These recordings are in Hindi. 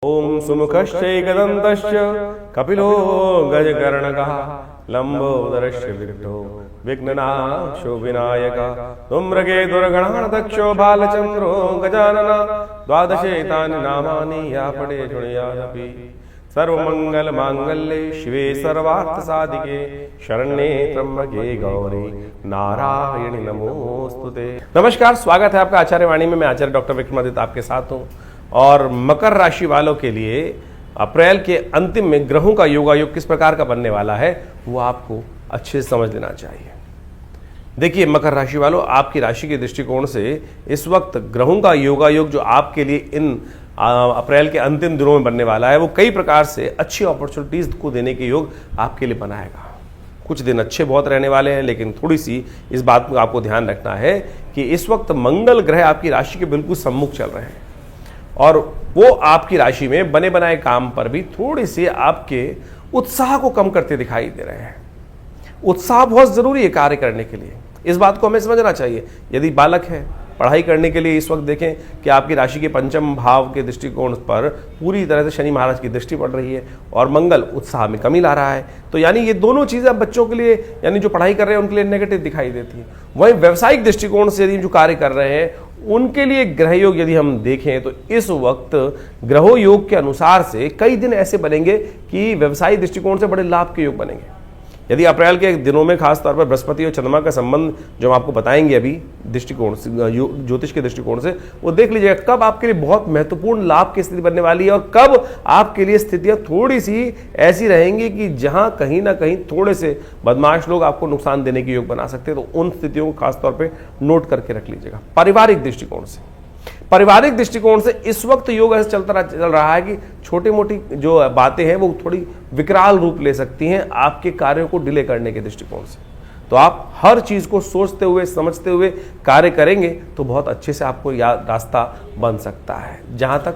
ओम सुमुखश्चैकदन्तश्च कपिलो गजकर्णकः लंबोदरश्च विघ्नो विघ्ननाशो विनायकः धूम्रकेतुर्गणाध्यक्षो बालचन्द्रो गजानन द्वादशेतानि नामानि या पठे शृणुयादपि सर्वमंगल मांगल्ये शिवे सर्वार्थसाधिके शरण्ये त्र्यंबके गौरी नारायणी नमोस्तुते। नमस्कार, स्वागत है आपका आचार्य वाणी में। मैं आचार्य डॉक्टर विक्रमादित्य आपके साथ हूँ। और मकर राशि वालों के लिए अप्रैल के अंतिम में ग्रहों का योगायोग किस प्रकार का बनने वाला है वो आपको अच्छे से समझ लेना चाहिए। देखिए मकर राशि वालों, आपकी राशि के दृष्टिकोण से इस वक्त ग्रहों का योगायोग जो आपके लिए इन अप्रैल के अंतिम दिनों में बनने वाला है वो कई प्रकार से अच्छी अपॉर्चुनिटीज को देने के योग आपके लिए बनाएगा। कुछ दिन अच्छे बहुत रहने वाले हैं, लेकिन थोड़ी सी इस बात को आपको ध्यान रखना है कि इस वक्त मंगल ग्रह आपकी राशि के बिल्कुल सम्मुख चल रहे हैं और वो आपकी राशि में बने बनाए काम पर भी थोड़ी सी आपके उत्साह को कम करते दिखाई दे रहे हैं। उत्साह बहुत जरूरी है कार्य करने के लिए, इस बात को हमें समझना चाहिए। यदि बालक है पढ़ाई करने के लिए इस वक्त देखें कि आपकी राशि के पंचम भाव के दृष्टिकोण पर पूरी तरह से शनि महाराज की दृष्टि पड़ रही है और मंगल उत्साह में कमी ला रहा है, तो यानी ये दोनों चीजें अब बच्चों के लिए, यानी जो पढ़ाई कर रहे हैं उनके लिए नेगेटिव दिखाई देती है। वहीं व्यवसायिक दृष्टिकोण से यदि जो कार्य कर रहे हैं उनके लिए ग्रह योग यदि हम देखें तो इस वक्त ग्रहों योग के अनुसार से कई दिन ऐसे बनेंगे कि व्यवसायिक दृष्टिकोण से बड़े लाभ के योग बनेंगे। यदि अप्रैल के दिनों में खास तौर पर बृहस्पति और चंद्रमा का संबंध जो हम आपको बताएंगे अभी दृष्टिकोण से, ज्योतिष के दृष्टिकोण से, वो देख लीजिएगा कब आपके लिए बहुत महत्वपूर्ण लाभ की स्थिति बनने वाली है और कब आपके लिए स्थितियां थोड़ी सी ऐसी रहेंगी कि जहां कहीं ना कहीं थोड़े से बदमाश लोग आपको नुकसान देने के योग बना सकते हैं। तो उन स्थितियों को खास तौर पर नोट करके रख लीजिएगा। पारिवारिक दृष्टिकोण से इस वक्त योग ऐसे चल रहा है कि छोटी मोटी जो बातें हैं वो थोड़ी विकराल रूप ले सकती हैं आपके कार्यों को डिले करने के दृष्टिकोण से। तो आप हर चीज को सोचते हुए समझते हुए कार्य करेंगे तो बहुत अच्छे से आपको रास्ता बन सकता है। जहां तक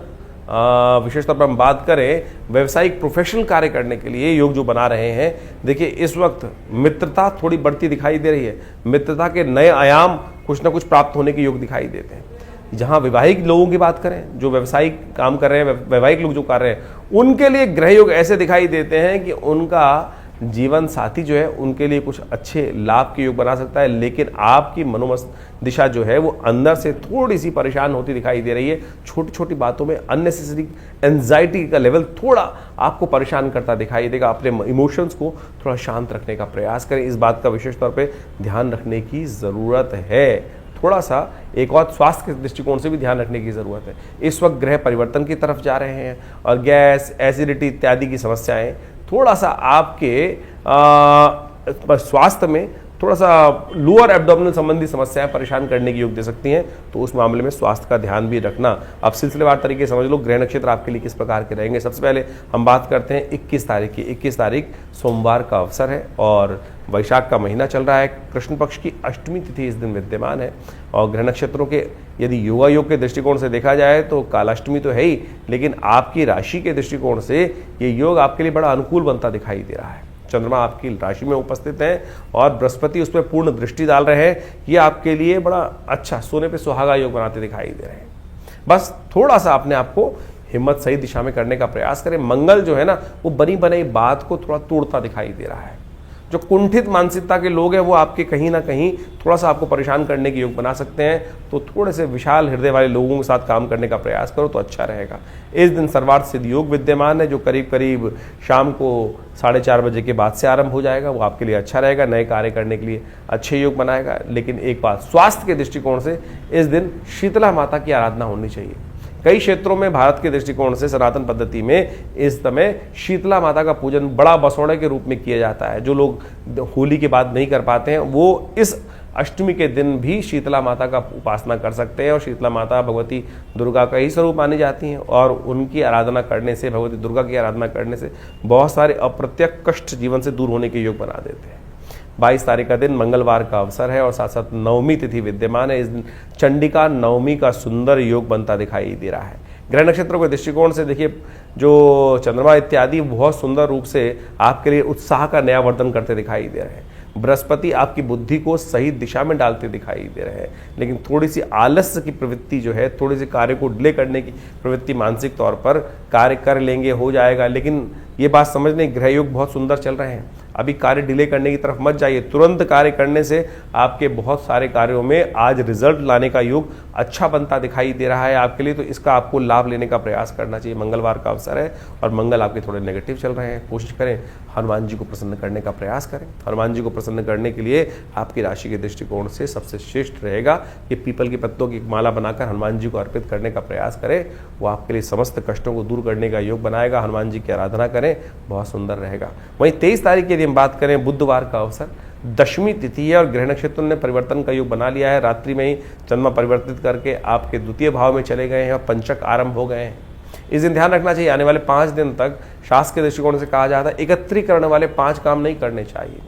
विशेष तौर पर हम बात करें व्यवसायिक प्रोफेशनल कार्य करने के लिए योग जो बना रहे हैं, देखिए इस वक्त मित्रता थोड़ी बढ़ती दिखाई दे रही है। मित्रता के नए आयाम कुछ ना कुछ प्राप्त होने के योग दिखाई देते हैं। जहां वैवाहिक लोगों की बात करें, जो व्यवसायिक काम कर रहे हैं, वैवाहिक लोग जो कर रहे हैं, उनके लिए ग्रह योग ऐसे दिखाई देते हैं कि उनका जीवन साथी जो है उनके लिए कुछ अच्छे लाभ के योग बना सकता है, लेकिन आपकी मनोमस्त दिशा जो है वो अंदर से थोड़ी सी परेशान होती दिखाई दे रही है। छोटी छोटी बातों में अननेसेसरी एंजाइटी का लेवल थोड़ा आपको परेशान करता दिखाई देगा। अपने इमोशंस को थोड़ा शांत रखने का प्रयास करें, इस बात का विशेष तौर पर ध्यान रखने की जरूरत है। थोड़ा सा एक और स्वास्थ्य के दृष्टिकोण से भी ध्यान रखने की जरूरत है। इस वक्त ग्रह परिवर्तन की तरफ जा रहे हैं और गैस, एसिडिटी इत्यादि की समस्याएं थोड़ा सा आपके स्वास्थ्य में थोड़ा सा लोअर एब्डोमिनल संबंधी समस्याएं परेशान करने की योग दे सकती हैं। तो उस मामले में स्वास्थ्य का ध्यान भी रखना। अब सिलसिलेवार तरीके समझ लो ग्रह नक्षत्र आपके लिए किस प्रकार के रहेंगे। सबसे पहले हम बात करते हैं 21 तारीख की। 21 तारीख सोमवार का अवसर है और वैशाख का महीना चल रहा है। कृष्ण पक्ष की अष्टमी तिथि इस दिन विद्यमान है और ग्रह नक्षत्रों के यदि योगा योग के दृष्टिकोण से देखा जाए तो कालाष्टमी तो है ही, लेकिन आपकी राशि के दृष्टिकोण से ये योग आपके लिए बड़ा अनुकूल बनता दिखाई दे रहा है। चंद्रमा आपकी राशि में उपस्थित है और बृहस्पति उस पर पूर्ण दृष्टि डाल रहे हैं। ये आपके लिए बड़ा अच्छा सोने पे सुहागा योग बनाते दिखाई दे रहे हैं। बस थोड़ा सा अपने आप को हिम्मत सही दिशा में करने का प्रयास करें। मंगल जो है ना वो बनी बनाई बात को थोड़ा तोड़ता दिखाई दे रहा है। जो कुंठित मानसिकता के लोग हैं वो आपके कहीं ना कहीं थोड़ा सा आपको परेशान करने के योग बना सकते हैं। तो थोड़े से विशाल हृदय वाले लोगों के साथ काम करने का प्रयास करो तो अच्छा रहेगा। इस दिन सर्वार्थ सिद्ध योग विद्यमान है जो करीब करीब शाम को 4:30 बजे के बाद से आरंभ हो जाएगा। वो आपके लिए अच्छा रहेगा, नए कार्य करने के लिए अच्छे योग बनाएगा। लेकिन एक बात, स्वास्थ्य के दृष्टिकोण से इस दिन शीतला माता की आराधना होनी चाहिए। कई क्षेत्रों में भारत के दृष्टिकोण से सनातन पद्धति में इस समय शीतला माता का पूजन बड़ा बसोड़े के रूप में किया जाता है। जो लोग होली के बाद नहीं कर पाते हैं वो इस अष्टमी के दिन भी शीतला माता का उपासना कर सकते हैं और शीतला माता भगवती दुर्गा का ही स्वरूप मानी जाती हैं और उनकी आराधना करने से, भगवती दुर्गा की आराधना करने से बहुत सारे अप्रत्यक्ष कष्ट जीवन से दूर होने के योग बना देते हैं। 22 तारीख का दिन मंगलवार का अवसर है और साथ साथ नवमी तिथि विद्यमान है। इस दिन चंडिका नवमी का सुंदर योग बनता दिखाई दे रहा है। ग्रह नक्षत्रों के दृष्टिकोण से देखिए जो चंद्रमा इत्यादि बहुत सुंदर रूप से आपके लिए उत्साह का नया वर्धन करते दिखाई दे रहे हैं। बृहस्पति आपकी बुद्धि को सही दिशा में डालते दिखाई दे रहे हैं, लेकिन थोड़ी सी आलस्य की प्रवृत्ति जो है, थोड़ी सी कार्य को डिले करने की प्रवृत्ति मानसिक तौर पर कार्य कर लेंगे, हो जाएगा। लेकिन ये बात समझने, ग्रह योग बहुत सुंदर चल रहे हैं, अभी कार्य डिले करने की तरफ मत जाइए। तुरंत कार्य करने से आपके बहुत सारे कार्यों में आज रिजल्ट लाने का योग अच्छा बनता दिखाई दे रहा है आपके लिए, तो इसका आपको लाभ लेने का प्रयास करना चाहिए। मंगलवार का अवसर है और मंगल आपके थोड़े नेगेटिव चल रहे हैं, कोशिश करें हनुमान जी को प्रसन्न करने का प्रयास करें। हनुमान जी को प्रसन्न करने के लिए आपकी राशि के दृष्टिकोण से सबसे श्रेष्ठ रहेगा कि पीपल के पत्तों की माला बनाकर हनुमान जी को अर्पित करने का प्रयास करें, वो आपके लिए समस्त कष्टों को दूर करने का योग बनाएगा। हनुमान जी की आराधना करें, बहुत सुंदर रहेगा। वहीं 23 तारीख की हम बात करें, बुधवार का अवसर, दशमी तिथि है और ग्रह नक्षत्र ने परिवर्तन का योग बना लिया है। रात्रि में ही चंद्रमा परिवर्तित करके आपके द्वितीय भाव में चले गए हैं और पंचक आरंभ हो गए हैं। इस दिन ध्यान रखना चाहिए, आने वाले 5 दिन तक शास्त्र के दृष्टिकोण से कहा जाता है एकत्रीकरण वाले 5 काम नहीं करने चाहिए।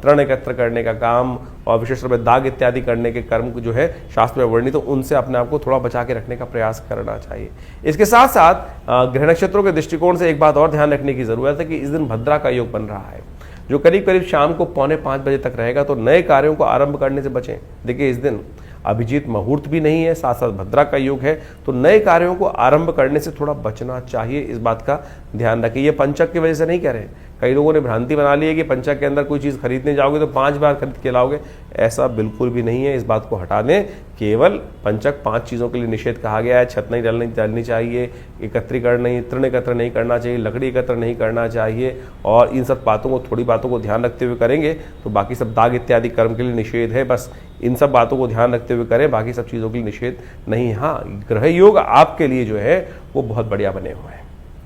तृण एकत्र करने का काम और विशेष रूप से दाग इत्यादि करने के कर्म जो है शास्त्र में वर्णित, तो उनसे अपने आप को थोड़ा बचा के रखने का प्रयास करना चाहिए। इसके साथ साथ ग्रह नक्षत्रों के दृष्टिकोण से एक बात और ध्यान रखने की जरूरत है कि इस दिन भद्रा का योग बन रहा है, जो करीब करीब शाम को 4:45 बजे तक रहेगा, तो नए कार्यों को आरंभ करने से बचें। देखिए इस दिन अभिजीत मुहूर्त भी नहीं है, साथ साथ भद्रा का योग है, तो नए कार्यों को आरंभ करने से थोड़ा बचना चाहिए, इस बात का ध्यान रखिए। ये पंचक की वजह से नहीं कह रहे, कई लोगों ने भ्रांति बना ली है कि पंचक के अंदर कोई चीज़ खरीदने जाओगे तो 5 बार खरीद के लाओगे, ऐसा बिल्कुल भी नहीं है, इस बात को हटा दें। केवल पंचक 5 चीज़ों के लिए निषेध कहा गया है, छत नहीं डालनी चाहिए, एकत्रीकरण नहीं, तृण एकत्र नहीं करना चाहिए, लकड़ी एकत्र नहीं करना चाहिए, और इन सब बातों को, थोड़ी बातों को ध्यान रखते हुए करेंगे तो बाकी सब दाग इत्यादि कर्म के लिए निषेध है, बस इन सब बातों को ध्यान रखते हुए करें, बाकी सब चीज़ों के लिए निषेध नहीं। हाँ, ग्रह योग आपके लिए जो है वो बहुत बढ़िया बने हुए हैं,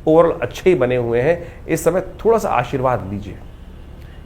ओवरऑल अच्छे ही बने हुए हैं। इस समय थोड़ा सा आशीर्वाद लीजिए,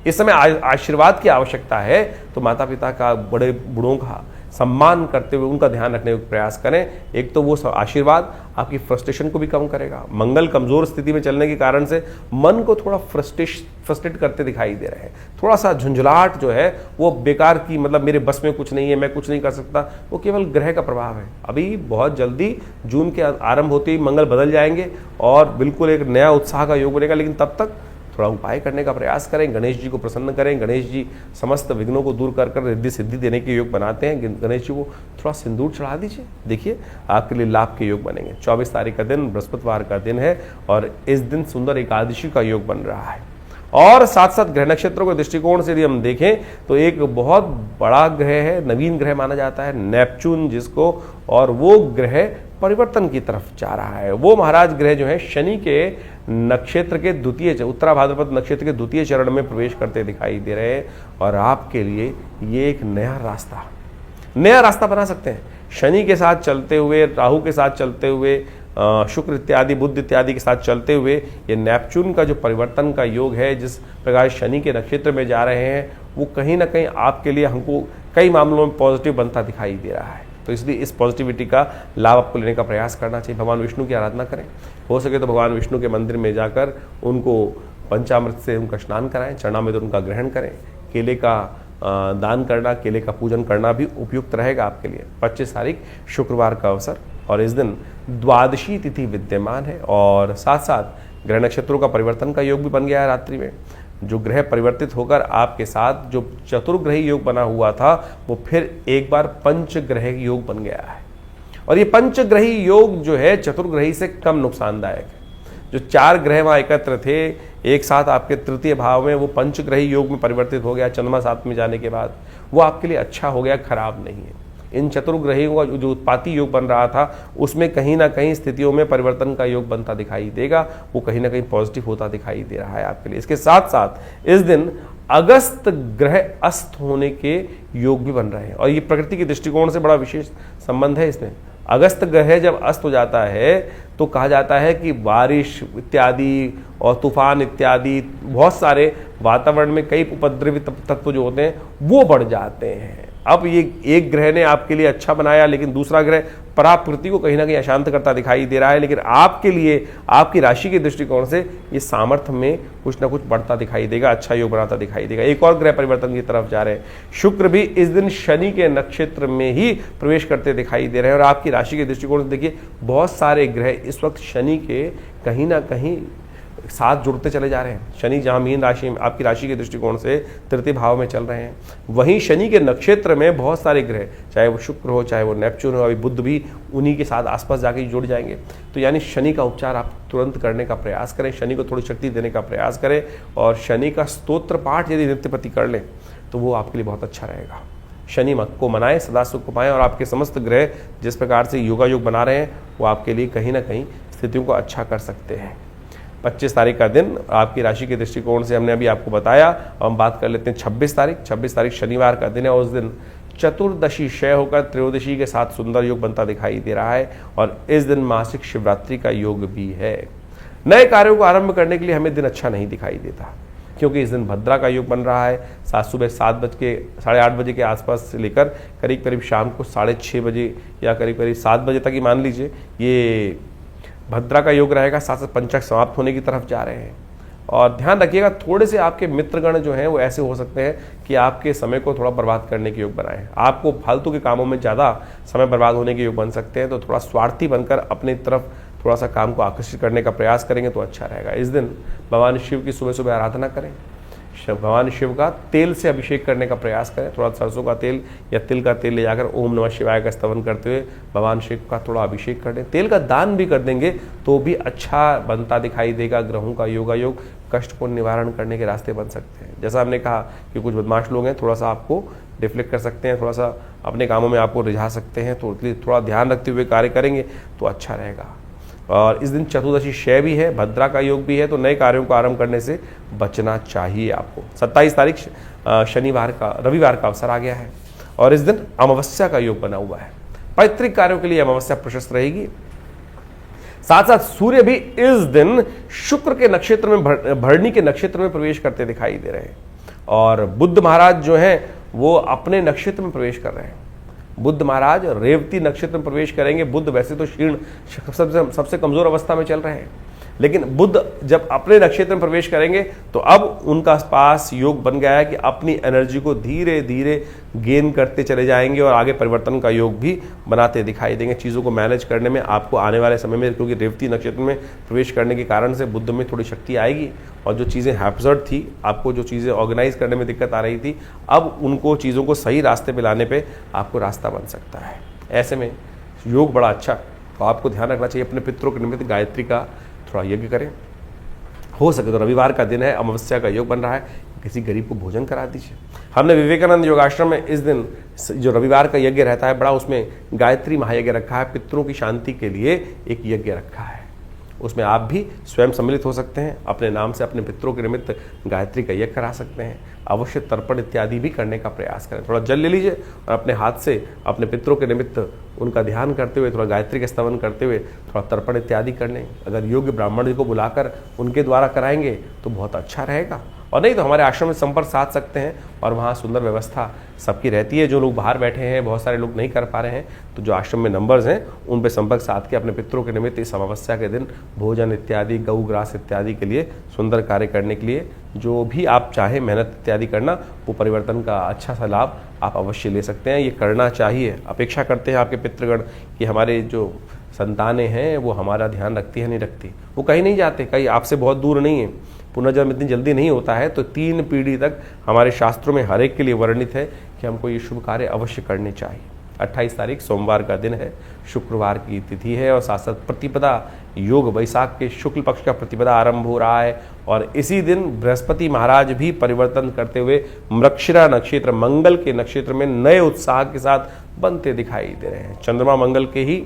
इस समय आशीर्वाद की आवश्यकता है, तो माता पिता का, बड़े बूढ़ों का सम्मान करते हुए उनका ध्यान रखने का प्रयास करें। एक तो वो आशीर्वाद आपकी फ्रस्ट्रेशन को भी कम करेगा। मंगल कमजोर स्थिति में चलने के कारण से मन को थोड़ा फ्रस्ट्रेट करते दिखाई दे रहे हैं, थोड़ा सा झुंझलाहट जो है वो बेकार की, मतलब मेरे बस में कुछ नहीं है, मैं कुछ नहीं कर सकता, वो केवल ग्रह का प्रभाव है। अभी बहुत जल्दी जून के आरंभ होते ही मंगल बदल जाएंगे और बिल्कुल एक नया उत्साह का योग बनेगा, लेकिन तब तक थोड़ा उपाय करने का प्रयास करें, गणेश जी को प्रसन्न करें। गणेश जी समस्त विघ्नों को दूर कर रिद्धि सिद्धि देने के योग बनाते हैं। गणेश जी को थोड़ा सिंदूर चढ़ा दीजिए, देखिए आपके लिए लाभ के योग बनेंगे। 24 तारीख का दिन बृहस्पतिवार का दिन है और इस दिन सुंदर एकादशी का योग बन रहा है। और साथ साथ ग्रह नक्षत्रों के दृष्टिकोण से यदि हम देखें तो एक बहुत बड़ा ग्रह है, नवीन ग्रह माना जाता है, नेपच्यून जिसको, और वो ग्रह परिवर्तन की तरफ जा रहा है। वो महाराज ग्रह जो है शनि के नक्षत्र के द्वितीय, उत्तरा भाद्रपद नक्षत्र के द्वितीय चरण में प्रवेश करते दिखाई दे रहे हैं, और आपके लिए ये एक नया रास्ता बना सकते हैं। शनि के साथ चलते हुए, राहु के साथ चलते हुए, शुक्र इत्यादि, बुध इत्यादि के साथ चलते हुए, ये नेपच्यून का जो परिवर्तन का योग है, जिस प्रकार शनि के नक्षत्र में जा रहे हैं, वो कहीं ना कहीं आपके लिए हमको कई मामलों में पॉजिटिव बनता दिखाई दे रहा है। तो इसलिए इस पॉजिटिविटी का लाभ आपको लेने का प्रयास करना चाहिए। भगवान विष्णु की आराधना करें, हो सके तो भगवान विष्णु के मंदिर में जाकर उनको पंचामृत से उनका स्नान कराएं, चरणामृत उनका ग्रहण करें, केले का दान करना, केले का पूजन करना भी उपयुक्त रहेगा आपके लिए। 25 तारीख शुक्रवार का अवसर, और इस दिन द्वादशी तिथि विद्यमान है, और साथ साथ ग्रह नक्षत्रों का परिवर्तन का योग भी बन गया है। रात्रि में जो ग्रह परिवर्तित होकर आपके साथ जो चतुर्ग्रही योग बना हुआ था, वो फिर एक बार पंचग्रह योग बन गया है, और ये पंचग्रही योग जो है चतुर्ग्रही से कम नुकसानदायक है। जो 4 ग्रह वहाँ एकत्र थे एक साथ आपके तृतीय भाव में, वो पंचग्रही योग में परिवर्तित हो गया चंद्रमा साथ में जाने के बाद, वो आपके लिए अच्छा हो गया, खराब नहीं है। इन चतुर्ग्रहियों का जो उत्पाती योग बन रहा था, उसमें कहीं ना कहीं स्थितियों में परिवर्तन का योग बनता दिखाई देगा, वो कहीं ना कहीं पॉजिटिव होता दिखाई दे रहा है आपके लिए। इसके साथ साथ इस दिन अगस्त ग्रह अस्त होने के योग भी बन रहे हैं, और ये प्रकृति के दृष्टिकोण से बड़ा विशेष संबंध है इसमें। अगस्त ग्रह जब अस्त हो जाता है तो कहा जाता है कि बारिश इत्यादि और तूफान इत्यादि, बहुत सारे वातावरण में कई उपद्रवी तत्व जो होते हैं वो बढ़ जाते हैं। अब ये एक ग्रह ने आपके लिए अच्छा बनाया, लेकिन दूसरा ग्रह पराप्रकृति को कहीं ना कहीं अशांत करता दिखाई दे रहा है, लेकिन आपके लिए, आपकी राशि के दृष्टिकोण से ये सामर्थ्य में कुछ ना कुछ बढ़ता दिखाई देगा, अच्छा योग बनाता दिखाई देगा। एक और ग्रह परिवर्तन की तरफ जा रहे हैं, शुक्र भी इस दिन शनि के नक्षत्र में ही प्रवेश करते दिखाई दे रहे हैं, और आपकी राशि के दृष्टिकोण से देखिए बहुत सारे ग्रह इस वक्त शनि के कहीं ना कहीं साथ जुड़ते चले जा रहे हैं। शनि जहाँ मीन राशि में आपकी राशि के दृष्टिकोण से तृतीय भाव में चल रहे हैं, वहीं शनि के नक्षत्र में बहुत सारे ग्रह, चाहे वो शुक्र हो, चाहे वो नेपच्यून हो, अभी बुध भी उन्हीं के साथ आसपास जाके जुड़ जाएंगे। तो यानी शनि का उपचार आप तुरंत करने का प्रयास करें, शनि को थोड़ी शक्ति देने का प्रयास करें, और शनि का स्तोत्र पाठ यदि नित्य प्रति कर लें तो वो आपके लिए बहुत अच्छा रहेगा। शनि को मनाएं, सदा सुख को पाएं, और आपके समस्त ग्रह जिस प्रकार से योगा योग बना रहे हैं वो आपके लिए कहीं ना कहीं स्थितियों को अच्छा कर सकते हैं। 25 तारीख का दिन आपकी राशि के दृष्टिकोण से हमने अभी आपको बताया। अब हम बात कर लेते हैं 26 तारीख। 26 तारीख शनिवार का दिन है, उस दिन चतुर्दशी क्षय होकर त्रयोदशी के साथ सुंदर योग बनता दिखाई दे रहा है, और इस दिन मासिक शिवरात्रि का योग भी है। नए कार्यों को आरंभ करने के लिए हमें दिन अच्छा नहीं दिखाई देता, क्योंकि इस दिन भद्रा का योग बन रहा है। सुबह 7:08 बजे के आसपास से लेकर करीब करीब शाम को 6:30 बजे या करीब करीब 7 बजे तक ही मान लीजिए ये भद्रा का योग रहेगा। साथ साथ पंचक समाप्त होने की तरफ जा रहे हैं, और ध्यान रखिएगा थोड़े से आपके मित्रगण जो हैं वो ऐसे हो सकते हैं कि आपके समय को थोड़ा बर्बाद करने के योग बनाएं। आपको फालतू के कामों में ज़्यादा समय बर्बाद होने के योग बन सकते हैं, तो थोड़ा स्वार्थी बनकर अपनी तरफ थोड़ा सा काम को आकर्षित करने का प्रयास करेंगे तो अच्छा रहेगा। इस दिन भगवान शिव की सुबह सुबह आराधना करें, भगवान शिव का तेल से अभिषेक करने का प्रयास करें। थोड़ा सरसों का तेल या तिल का तेल ले जाकर ओम नमः शिवाय का स्तवन करते हुए भगवान शिव का थोड़ा अभिषेक कर दें। तेल का दान भी कर देंगे तो भी अच्छा बनता दिखाई देगा। ग्रहों का योगा योग कष्ट को निवारण करने के रास्ते बन सकते हैं। जैसा हमने कहा कि कुछ बदमाश लोग हैं, थोड़ा सा आपको डिफ्लेक्ट कर सकते हैं, थोड़ा सा अपने कामों में आपको रिझा सकते हैं, तो इसलिए थोड़ा ध्यान रखते हुए कार्य करेंगे तो अच्छा रहेगा। और इस दिन चतुर्दशी क्षय भी है, भद्रा का योग भी है, तो नए कार्यों को आरंभ करने से बचना चाहिए आपको। 27 तारीख रविवार का अवसर आ गया है, और इस दिन अमावस्या का योग बना हुआ है। पैतृक कार्यों के लिए अमावस्या प्रशस्त रहेगी। साथ साथ सूर्य भी इस दिन शुक्र के नक्षत्र में भरणी के नक्षत्र में प्रवेश करते दिखाई दे रहे हैं, और बुद्ध महाराज जो हैं वो अपने नक्षत्र में प्रवेश कर रहे हैं। बुद्ध महाराज रेवती नक्षत्र में प्रवेश करेंगे। बुद्ध वैसे तो क्षीण सबसे कमजोर अवस्था में चल रहे हैं, लेकिन बुद्ध जब अपने नक्षत्र में प्रवेश करेंगे तो अब उनका पास योग बन गया है कि अपनी एनर्जी को धीरे धीरे गेन करते चले जाएंगे, और आगे परिवर्तन का योग भी बनाते दिखाई देंगे। चीज़ों को मैनेज करने में आपको आने वाले समय में, क्योंकि रेवती नक्षत्र में प्रवेश करने के कारण से बुद्ध में थोड़ी शक्ति आएगी, और जो चीज़ें हैप्सर्ड थी, आपको जो चीज़ें ऑर्गेनाइज करने में दिक्कत आ रही थी, अब उनको चीज़ों को सही रास्ते पर लाने पर आपको रास्ता बन सकता है। ऐसे में योग बड़ा अच्छा, तो आपको ध्यान रखना चाहिए अपने पितरों के निमित्त गायत्री का थोड़ा यज्ञ करें। हो सके तो रविवार का दिन है, अमावस्या का योग बन रहा है, किसी गरीब को भोजन करा दीजिए। हमने विवेकानंद योगाश्रम में इस दिन जो रविवार का यज्ञ रहता है बड़ा, उसमें गायत्री महायज्ञ रखा है। पितरों की शांति के लिए एक यज्ञ रखा है, उसमें आप भी स्वयं सम्मिलित हो सकते हैं। अपने नाम से अपने पितरों के निमित्त गायत्री का यज्ञ करा सकते हैं। अवश्य तर्पण इत्यादि भी करने का प्रयास करें। थोड़ा जल ले लीजिए और अपने हाथ से अपने पितरों के निमित्त उनका ध्यान करते हुए, थोड़ा गायत्री का स्तवन करते हुए थोड़ा तर्पण इत्यादि कर लें। अगर योग्य ब्राह्मण जी को बुलाकर उनके द्वारा कराएंगे तो बहुत अच्छा रहेगा, और नहीं तो हमारे आश्रम में संपर्क साध सकते हैं, और वहाँ सुंदर व्यवस्था सबकी रहती है। जो लोग बाहर बैठे हैं, बहुत सारे लोग नहीं कर पा रहे हैं, तो जो आश्रम में नंबर्स हैं उन पर संपर्क साध के अपने पितरों के निमित्त इस अमावस्या के दिन भोजन इत्यादि, गऊ ग्रास इत्यादि के लिए सुंदर कार्य करने के लिए जो भी आप चाहें मेहनत इत्यादि करना, वो परिवर्तन का अच्छा सा लाभ आप अवश्य ले सकते हैं। ये करना चाहिए। अपेक्षा करते हैं आपके पितृगण कि हमारे जो संतानें हैं वो हमारा ध्यान रखती है, नहीं रखती, वो कहीं नहीं जाते, कहीं आपसे बहुत दूर नहीं है। पुनर्जन्म इतनी जल्दी नहीं होता है, तो 3 पीढ़ी तक हमारे शास्त्रों में हर एक के लिए वर्णित है कि हमको ये शुभ कार्य अवश्य करने चाहिए। 28 तारीख सोमवार का दिन है, शुक्रवार की तिथि है, और साथ साथ प्रतिपदा योग, वैशाख के शुक्ल पक्ष का प्रतिपदा आरंभ हो रहा है, और इसी दिन बृहस्पति महाराज भी परिवर्तन करते हुए मृगशिरा नक्षत्र, मंगल के नक्षत्र में नए उत्साह के साथ बनते दिखाई दे रहे हैं। चंद्रमा मंगल के ही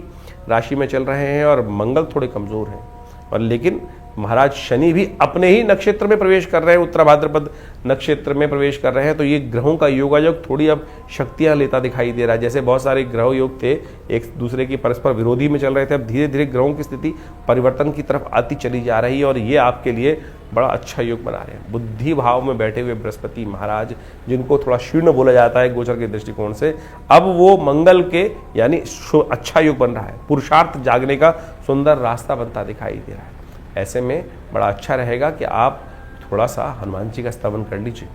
राशि में चल रहे हैं, और मंगल थोड़े कमजोर हैं, और लेकिन महाराज शनि भी अपने ही नक्षत्र में प्रवेश कर रहे हैं, उत्तरा भाद्रपद नक्षत्र में प्रवेश कर रहे हैं। तो ये ग्रहों का योगायोग थोड़ी अब शक्तियां लेता दिखाई दे रहा है। जैसे बहुत सारे ग्रह योग थे एक दूसरे की परस्पर विरोधी में चल रहे थे, अब धीरे धीरे ग्रहों की स्थिति परिवर्तन की तरफ आती चली जा रही है, और ये आपके लिए बड़ा अच्छा योग बना रहे हैं। बुद्धि भाव में बैठे हुए बृहस्पति महाराज, जिनको थोड़ा शीर्ण बोला जाता है गोचर के दृष्टिकोण से, अब वो मंगल के यानी अच्छा योग बन रहा है। पुरुषार्थ जागने का सुंदर रास्ता बनता दिखाई दे रहा है। ऐसे में बड़ा अच्छा रहेगा कि आप थोड़ा सा हनुमान जी का स्तवन कर लीजिए,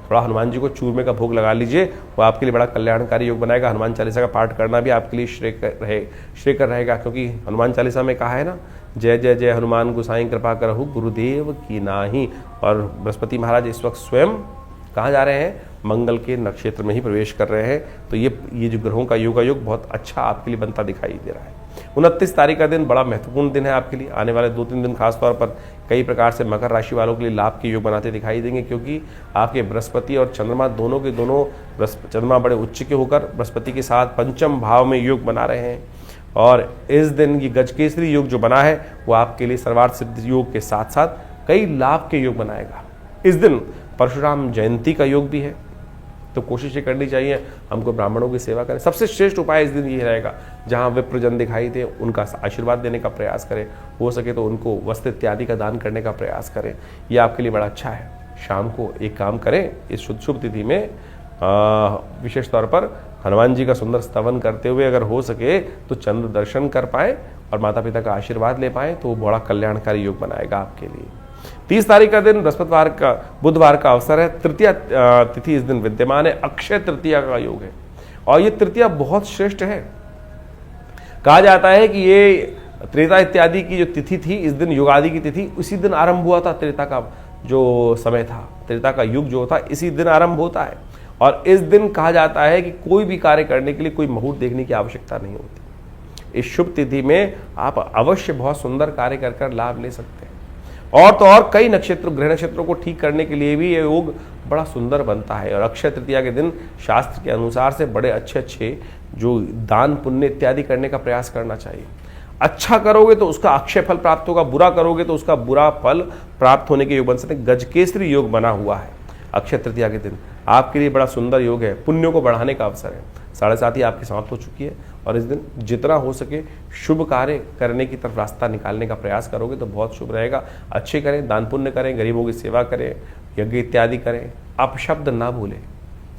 थोड़ा हनुमान जी को चूरमे का भोग लगा लीजिए, वो आपके लिए बड़ा कल्याणकारी योग बनाएगा। हनुमान चालीसा का पाठ करना भी आपके लिए श्रेयकर रहेगा, क्योंकि हनुमान चालीसा में कहा है ना जय जय जय हनुमान गोसाई कृपा करहु गुरुदेव की नाही। और बृहस्पति महाराज इस वक्त स्वयं कहाँ जा रहे हैं? मंगल के नक्षत्र में ही प्रवेश कर रहे हैं। तो ये जो ग्रहों का योगायोग बहुत अच्छा आपके लिए बनता दिखाई दे रहा है। 29 तारीख का दिन बड़ा महत्वपूर्ण दिन है आपके लिए। आने वाले 2-3 दिन खासतौर पर कई प्रकार से मकर राशि वालों के लिए लाभ के योग बनाते दिखाई देंगे, क्योंकि आपके बृहस्पति और चंद्रमा दोनों के दोनों, चंद्रमा बड़े उच्च के होकर बृहस्पति के साथ पंचम भाव में योग बना रहे हैं। और इस दिन ये गजकेसरी योग जो बना है वो आपके लिए सर्वार्थ सिद्ध योग के साथ साथ कई लाभ के योग बनाएगा। इस दिन परशुराम जयंती का योग भी है, तो कोशिश ये करनी चाहिए हमको ब्राह्मणों की सेवा करें। सबसे श्रेष्ठ उपाय इस दिन ये रहेगा, जहाँ विप्रजन दिखाई दे उनका आशीर्वाद देने का प्रयास करें, हो सके तो उनको वस्त्र इत्यादि का दान करने का प्रयास करें। ये आपके लिए बड़ा अच्छा है। शाम को एक काम करें, इस शुभ तिथि में विशेष तौर पर हनुमान जी का सुंदर स्तवन करते हुए अगर हो सके तो चंद्र दर्शन कर पाए और माता पिता का आशीर्वाद ले पाए तो बड़ा कल्याणकारी योग बनाएगा आपके लिए। 30 तारीख का दिन बुधवार का अवसर है। तृतीया तिथि इस दिन विद्यमान है। अक्षय तृतीया का योग है और ये तृतीया बहुत श्रेष्ठ है। कहा जाता है कि ये त्रेता इत्यादि की जो तिथि थी, इस दिन युगादि की तिथि उसी दिन आरंभ हुआ था। त्रेता का जो समय था, त्रेता का युग जो था इसी दिन आरंभ होता है। और इस दिन कहा जाता है कि कोई भी कार्य करने के लिए कोई मुहूर्त देखने की आवश्यकता नहीं होती। इस शुभ तिथि में आप अवश्य बहुत सुंदर कार्य कर लाभ ले सकते हैं। और तो और कई नक्षत्र, ग्रह नक्षत्रों को ठीक करने के लिए भी ये योग बड़ा सुंदर बनता है। और अक्षय तृतीया के दिन शास्त्र के अनुसार से बड़े अच्छे जो दान पुण्य इत्यादि करने का प्रयास करना चाहिए। अच्छा करोगे तो उसका अक्षय फल प्राप्त होगा, बुरा करोगे तो उसका बुरा फल प्राप्त होने के योग बन सकते हैं। गजकेसरी योग बना हुआ है अक्षय तृतीया के दिन, आपके लिए बड़ा सुंदर योग है। पुण्यों को बढ़ाने का अवसर है। 7:30 आपकी समाप्त हो चुकी है और इस दिन जितना हो सके शुभ कार्य करने की तरफ रास्ता निकालने का प्रयास करोगे तो बहुत शुभ रहेगा। अच्छे करें, दान पुण्य करें, गरीबों की सेवा करें, यज्ञ इत्यादि करें, अपशब्द ना भूलें।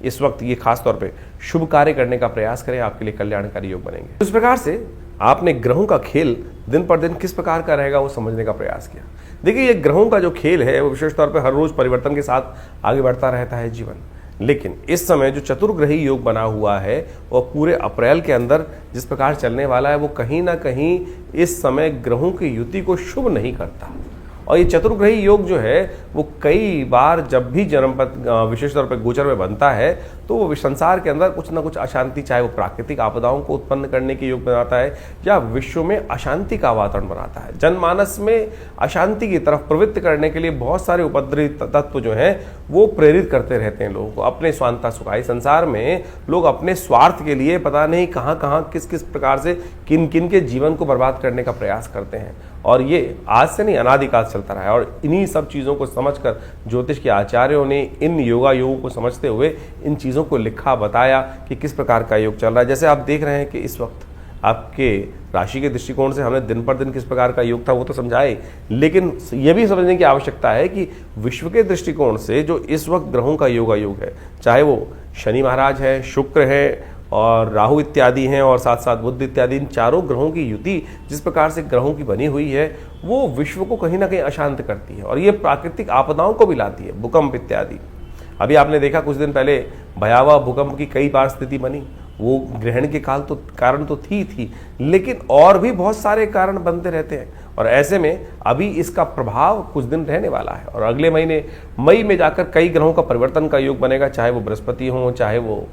इस वक्त ये खास तौर पे शुभ कार्य करने का प्रयास करें, आपके लिए कल्याणकारी योग बनेंगे। इस प्रकार से आपने ग्रहों का खेल दिन पर दिन किस प्रकार का रहेगा वो समझने का प्रयास किया। देखिए, ये ग्रहों का जो खेल है वो विशेष तौर पर हर रोज परिवर्तन के साथ आगे बढ़ता रहता है जीवन। लेकिन इस समय जो चतुर्ग्रही योग बना हुआ है वो पूरे अप्रैल के अंदर जिस प्रकार चलने वाला है वो कहीं ना कहीं इस समय ग्रहों की युति को शुभ नहीं करता। और ये चतुर्ग्रही योग जो है वो कई बार जब भी जन्मपद विशेष तौर पर गोचर में बनता है तो वो संसार के अंदर कुछ ना कुछ अशांति, चाहे वो प्राकृतिक आपदाओं को उत्पन्न करने के योग बनाता है या विश्व में अशांति का वातावरण बनाता है। जनमानस में अशांति की तरफ प्रवृत्त करने के लिए बहुत सारे उपद्रवी तत्व जो हैं वो प्रेरित करते रहते हैं लोगों को अपने स्वांता सुखाई। संसार में लोग अपने स्वार्थ के लिए पता नहीं कहाँ कहाँ किस किस प्रकार से किन किन के जीवन को बर्बाद करने का प्रयास करते हैं। और ये आज से नहीं, अनादिकाल चलता रहा है। और इन्हीं सब चीज़ों को समझकर ज्योतिष के आचार्यों ने इन योगों को समझते हुए इन चीज़ों को लिखा, बताया कि किस प्रकार का योग चल रहा है। जैसे आप देख रहे हैं कि इस वक्त आपके राशि के दृष्टिकोण से हमने दिन पर दिन किस प्रकार का योग था वो तो समझाए, लेकिन ये भी समझने की आवश्यकता है कि विश्व के दृष्टिकोण से जो इस वक्त ग्रहों का योग है, चाहे वो शनि महाराज है, शुक्र है और राहु इत्यादि हैं और साथ साथ बुध इत्यादि, इन चारों ग्रहों की युति जिस प्रकार से ग्रहों की बनी हुई है वो विश्व को कहीं ना कहीं अशांत करती है और ये प्राकृतिक आपदाओं को भी लाती है, भूकंप इत्यादि। अभी आपने देखा कुछ दिन पहले भयावह भूकंप की कई बार स्थिति बनी। वो ग्रहण के कारण तो थी, लेकिन और भी बहुत सारे कारण बनते रहते हैं। और ऐसे में अभी इसका प्रभाव कुछ दिन रहने वाला है और अगले महीने मई में जाकर कई ग्रहों का परिवर्तन का योग बनेगा, चाहे वो बृहस्पति हो, चाहे वो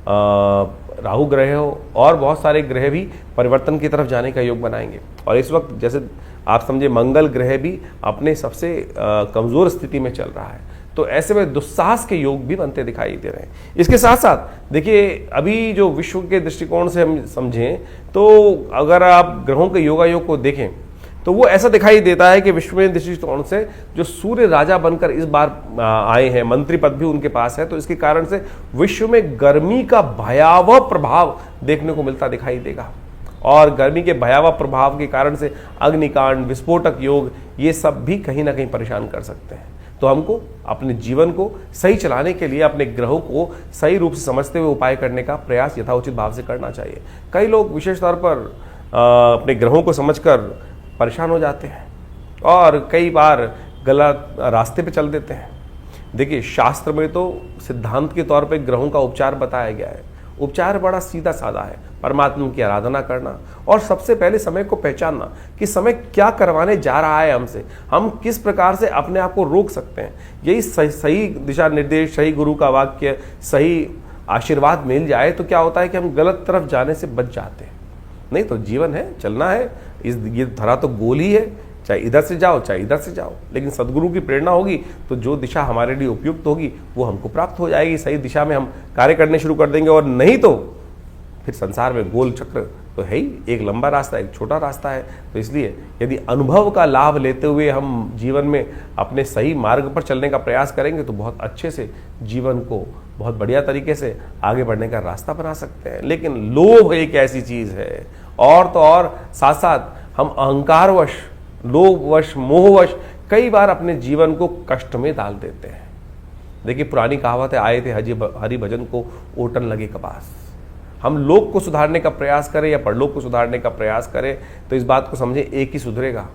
राहु ग्रह हो, और बहुत सारे ग्रह भी परिवर्तन की तरफ जाने का योग बनाएंगे। और इस वक्त जैसे आप समझे मंगल ग्रह भी अपने सबसे कमजोर स्थिति में चल रहा है, तो ऐसे में दुस्साहस के योग भी बनते दिखाई दे रहे हैं। इसके साथ साथ देखिए, अभी जो विश्व के दृष्टिकोण से हम समझें तो अगर आप ग्रहों के योग को देखें तो वो ऐसा दिखाई देता है कि विश्व में दृष्टिकोण से जो सूर्य राजा बनकर इस बार आए हैं, मंत्री पद भी उनके पास है, तो इसके कारण से विश्व में गर्मी का भयावह प्रभाव देखने को मिलता दिखाई देगा। और गर्मी के भयावह प्रभाव के कारण से अग्निकांड, विस्फोटक योग, ये सब भी कहीं ना कहीं परेशान कर सकते हैं। तो हमको अपने जीवन को सही चलाने के लिए अपने ग्रहों को सही रूप से समझते हुए उपाय करने का प्रयास यथाउचित भाव से करना चाहिए। कई लोग विशेष तौर पर अपने ग्रहों को समझकर परेशान हो जाते हैं और कई बार गलत रास्ते पे चल देते हैं। देखिए, शास्त्र में तो सिद्धांत के तौर पे ग्रहों का उपचार बताया गया है उपचार बड़ा सीधा साधा है, परमात्मा की आराधना करना और सबसे पहले समय को पहचानना कि समय क्या करवाने जा रहा है हमसे, हम किस प्रकार से अपने आप को रोक सकते हैं। यही सही दिशा निर्देश, सही गुरु का वाक्य, सही आशीर्वाद मिल जाए तो क्या होता है कि हम गलत तरफ जाने से बच जाते हैं। नहीं तो जीवन है, चलना है, ये धरा तो गोल ही है, चाहे इधर से जाओ चाहे इधर से जाओ, लेकिन सदगुरु की प्रेरणा होगी तो जो दिशा हमारे लिए उपयुक्त होगी वो हमको प्राप्त हो जाएगी। सही दिशा में हम कार्य करने शुरू कर देंगे, और नहीं तो फिर संसार में गोल चक्र तो है ही, एक लंबा रास्ता एक छोटा रास्ता है। तो इसलिए यदि अनुभव का लाभ लेते हुए हम जीवन में अपने सही मार्ग पर चलने का प्रयास करेंगे तो बहुत अच्छे से जीवन को बहुत बढ़िया तरीके से आगे बढ़ने का रास्ता बना सकते हैं। लेकिन लोभ एक ऐसी चीज है, और तो और साथ साथ हम अहंकारवश, लोभवश, मोहवश कई बार अपने जीवन को कष्ट में डाल देते हैं। देखिए पुरानी कहावत है, आए थे हरि भजन को ओटन लगे कपास। हम लोक को सुधारने का प्रयास करें या परलोक को सुधारने का प्रयास करें तो इस बात को समझे एक ही सुधरेगा।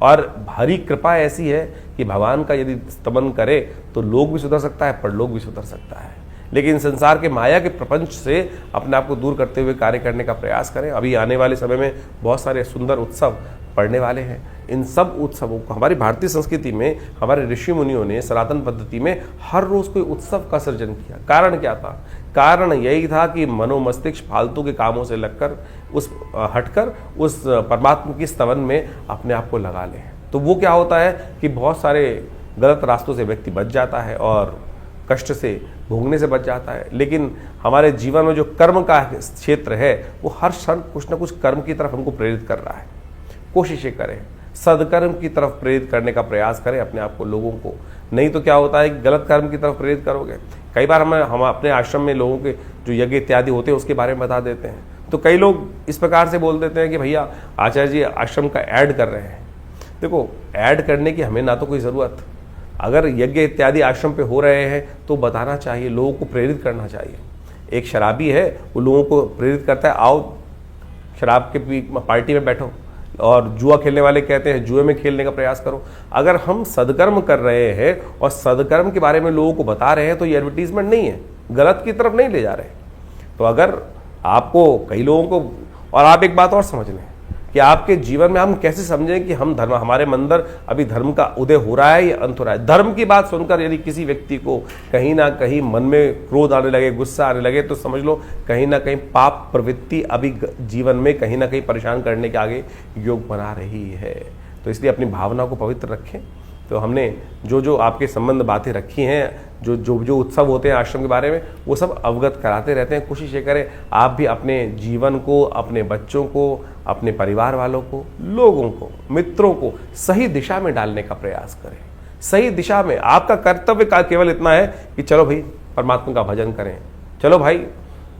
और हरी कृपा ऐसी है कि भगवान का यदि स्तमन करे तो लोक भी सुधर सकता है, परलोक भी सुधर सकता है। लेकिन संसार के माया के प्रपंच से अपने आप को दूर करते हुए कार्य करने का प्रयास करें। अभी आने वाले समय में बहुत सारे सुंदर उत्सव पड़ने वाले हैं। इन सब उत्सवों को हमारी भारतीय संस्कृति में हमारे ऋषि मुनियों ने सनातन पद्धति में हर रोज कोई उत्सव का सृजन किया। कारण क्या था? कारण यही था कि मनोमस्तिष्क फालतू के कामों से लगकर हटकर उस परमात्मा की स्तवन में अपने आप को लगा लें। तो वो क्या होता है कि बहुत सारे गलत रास्तों से व्यक्ति बच जाता है और कष्ट से भोगने से बच जाता है। लेकिन हमारे जीवन में जो कर्म का क्षेत्र है वो हर क्षण कुछ ना कुछ कर्म की तरफ हमको प्रेरित कर रहा है। कोशिशें करें, सदकर्म की तरफ प्रेरित करने का प्रयास करें अपने आप को, लोगों को। नहीं तो क्या होता है कि गलत कर्म की तरफ प्रेरित करोगे। कई बार हम अपने आश्रम में लोगों के जो यज्ञ इत्यादि होते हैं उसके बारे में बता देते हैं, तो कई लोग इस प्रकार से बोल देते हैं कि भैया आचार्य जी आश्रम का ऐड कर रहे हैं। देखो, ऐड करने की हमें ना तो कोई ज़रूरत, अगर यज्ञ इत्यादि आश्रम पे हो रहे हैं तो बताना चाहिए, लोगों को प्रेरित करना चाहिए। एक शराबी है, वो लोगों को प्रेरित करता है, आओ शराब के पार्टी में बैठो, और जुआ खेलने वाले कहते हैं जुए में खेलने का प्रयास करो। अगर हम सदकर्म कर रहे हैं और सदकर्म के बारे में लोगों को बता रहे हैं तो ये एडवर्टीजमेंट नहीं है, गलत की तरफ नहीं ले जा रहे। तो अगर आपको कई लोगों को, और आप एक बात और समझ लें कि आपके जीवन में हम कैसे समझें कि हम धर्म, हमारे अंदर अभी धर्म का उदय हो रहा है या अंत हो रहा है। धर्म की बात सुनकर यदि किसी व्यक्ति को कहीं ना कहीं मन में क्रोध आने लगे, गुस्सा आने लगे, तो समझ लो कहीं ना कहीं पाप प्रवृत्ति अभी जीवन में कहीं ना कहीं परेशान करने के आगे योग बना रही है। तो इसलिए अपनी भावना को पवित्र रखें। तो हमने जो जो आपके संबंध बातें रखी हैं, जो जो जो उत्सव होते हैं आश्रम के बारे में, वो सब अवगत कराते रहते हैं। कोशिश ये करें आप भी अपने जीवन को, अपने बच्चों को, अपने परिवार वालों को, लोगों को, मित्रों को सही दिशा में डालने का प्रयास करें। सही दिशा में आपका कर्तव्य का केवल इतना है कि चलो भाई परमात्मा का भजन करें, चलो भाई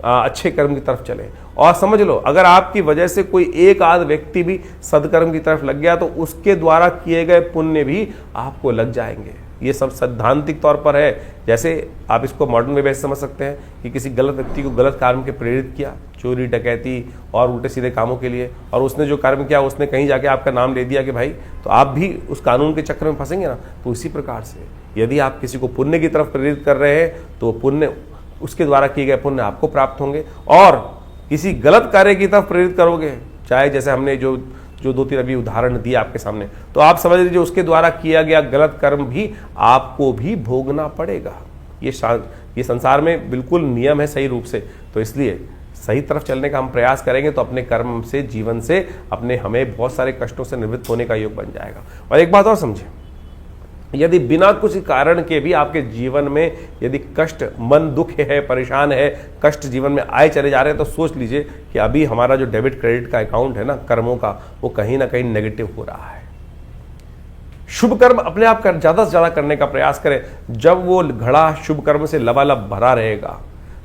अच्छे कर्म की तरफ चलें। और समझ लो, अगर आपकी वजह से कोई एक आध व्यक्ति भी सदकर्म की तरफ लग गया तो उसके द्वारा किए गए पुण्य भी आपको लग जाएंगे। ये सब सैद्धांतिक तौर पर है। जैसे आप इसको मॉडर्न वे में समझ सकते हैं कि किसी गलत व्यक्ति को गलत काम के प्रेरित किया, चोरी डकैती और उल्टे सीधे कामों के लिए, और उसने जो कर्म किया उसने कहीं जाके आपका नाम ले दिया कि भाई, तो आप भी उस कानून के चक्कर में फंसेंगे ना। तो इसी प्रकार से यदि आप किसी को पुण्य की तरफ प्रेरित कर रहे हैं तो पुण्य, उसके द्वारा किए गए पुण्य आपको प्राप्त होंगे। और किसी गलत कार्य की तरफ प्रेरित करोगे, चाहे जैसे हमने जो दो तीन अभी उदाहरण दिए आपके सामने, तो आप समझ लीजिए उसके द्वारा किया गया गलत कर्म भी आपको भी भोगना पड़ेगा। ये संसार में बिल्कुल नियम है सही रूप से। तो इसलिए सही तरफ चलने का हम प्रयास करेंगे तो अपने कर्म से, जीवन से हमें बहुत सारे कष्टों से निवृत्त होने का योग बन जाएगा। और एक बात और समझें, यदि बिना कुछ कारण के भी आपके जीवन में यदि कष्ट, मन दुख है, परेशान है, कष्ट जीवन में आए चले जा रहे हैं, तो सोच लीजिए कि अभी हमारा जो डेबिट क्रेडिट का अकाउंट है ना कर्मों का, वो कहीं ना कहीं नेगेटिव हो रहा है। शुभ कर्म अपने आप ज्यादा से ज्यादा करने का प्रयास करें। जब वो घड़ा शुभ कर्म से लबालब भरा रहेगा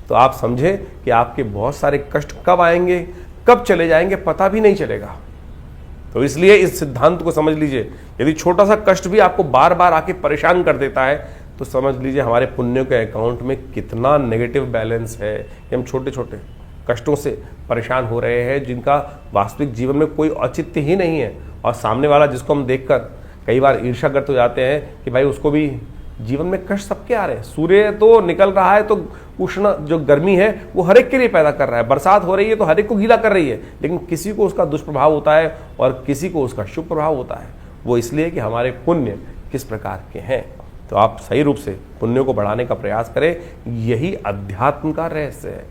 तो आप समझे कि आपके बहुत सारे कष्ट कब आएंगे, कब चले जाएंगे, पता भी नहीं चलेगा। तो इसलिए इस सिद्धांत को समझ लीजिए, यदि छोटा सा कष्ट भी आपको बार बार आके परेशान कर देता है तो समझ लीजिए हमारे पुण्यों के अकाउंट में कितना नेगेटिव बैलेंस है। हम छोटे छोटे कष्टों से परेशान हो रहे हैं जिनका वास्तविक जीवन में कोई औचित्य ही नहीं है, और सामने वाला जिसको हम देखकर कई बार ईर्ष्याग्रस्त हो जाते हैं कि भाई उसको भी जीवन में कष्ट सबके आ रहे हैं। सूर्य तो निकल रहा है तो उष्ण जो गर्मी है वो हर एक के लिए पैदा कर रहा है। बरसात हो रही है तो हर एक को गीला कर रही है, लेकिन किसी को उसका दुष्प्रभाव होता है और किसी को उसका शुभ प्रभाव होता है। वो इसलिए कि हमारे पुण्य किस प्रकार के हैं। तो आप सही रूप से पुण्यों को बढ़ाने का प्रयास करें, यही अध्यात्म का रहस्य है।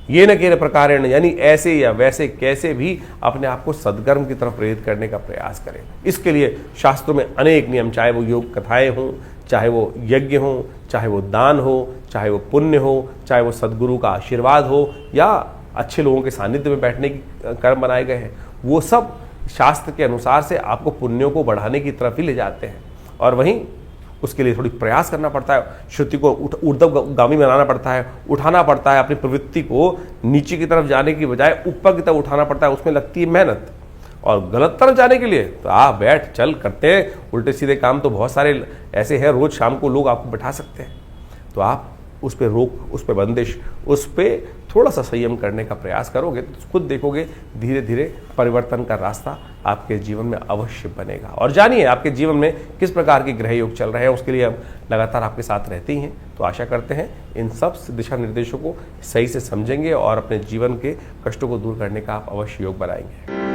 ये न केवल प्रकार यानी ऐसे या वैसे कैसे भी अपने आप को सद्कर्म की तरफ प्रेरित करने का प्रयास करें। इसके लिए शास्त्रों में अनेक नियम, चाहे वो योग कथाएं हों, चाहे वो यज्ञ हो, चाहे वो दान हो, चाहे वो पुण्य हो, चाहे वो सद्गुरु का आशीर्वाद हो या अच्छे लोगों के सानिध्य में बैठने की कर्म बनाए गए हैं, वो सब शास्त्र के अनुसार से आपको पुण्यों को बढ़ाने की तरफ ही ले जाते हैं। और वहीं उसके लिए थोड़ी प्रयास करना पड़ता है, श्रुति को ऊर्ध्वगामी बनाना पड़ता है, उठाना पड़ता है, अपनी प्रवृत्ति को नीचे की तरफ जाने की बजाय ऊपर की तरफ उठाना पड़ता है। उसमें लगती है मेहनत। और गलत तरफ जाने के लिए तो आप बैठ चल करते हैं, उल्टे सीधे काम तो बहुत सारे ऐसे हैं, रोज शाम को लोग आपको बैठा सकते हैं। तो आप उस पर रोक, उस पर बंदिश, उस पर थोड़ा सा संयम करने का प्रयास करोगे तो खुद देखोगे धीरे धीरे परिवर्तन का रास्ता आपके जीवन में अवश्य बनेगा। और जानिए आपके जीवन में किस प्रकार के ग्रह योग चल रहे हैं, उसके लिए हम लगातार आपके साथ रहते ही हैं। तो आशा करते हैं इन सब दिशा निर्देशों को सही से समझेंगे और अपने जीवन के कष्टों को दूर करने का आप अवश्य योग बनाएंगे।